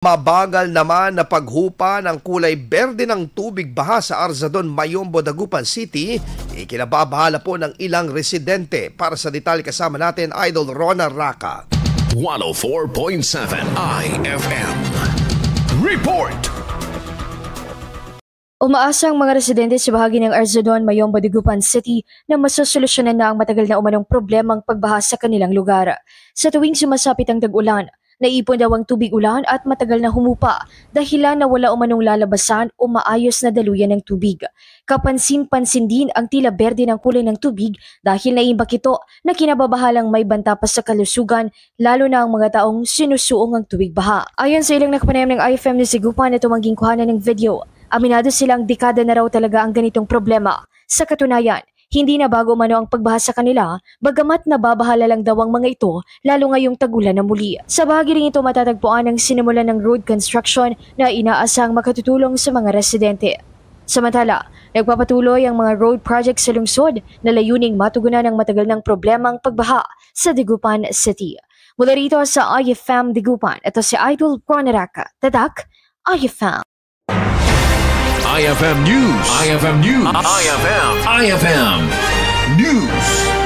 Mabagal naman na paghupa ng kulay berde ng tubig baha sa Arzadon, Mayombo, Dagupan City, ikinababahala po ng ilang residente. Para sa detalye kasama natin, Idol Rona Raka. 104.7 IFM Report. Umaasa ang mga residente sa bahagi ng Arzadon, Mayombo, Dagupan City na masosolusyonan na ang matagal na umanong problemang pagbaha sa kanilang lugar. Sa tuwing sumasapit ang tag-ulan, naipon daw ang tubig ulan at matagal na humupa dahilan na wala umanong lalabasan o maayos na daluyan ng tubig. Kapansin-pansin din ang tila berde ng kulay ng tubig dahil naimbak ito na kinababahalang may banta pa sa kalusugan, lalo na ang mga taong sinusuong ang tubig baha. Ayon sa ilang nakapanayam ng IFM News Dagupan na tumangging kuhanan ng video, aminado silang dekada na raw talaga ang ganitong problema. Sa katunayan, hindi na bago mano ang pagbaha sa kanila, bagamat nababahala lang daw ang mga ito, lalo ngayong tagulan na muli. Sa bahagi rin ito matatagpuan ang sinimulan ng road construction na inaasang makatutulong sa mga residente. Samantala, nagpapatuloy ang mga road projects sa lungsod na layuning matugunan ang matagal ng problemang pagbaha sa Dagupan City. Mula rito sa IFM Dagupan, ito si Idol Rona Raka. Tatak, IFM. IFM News. IFM News. IFM News.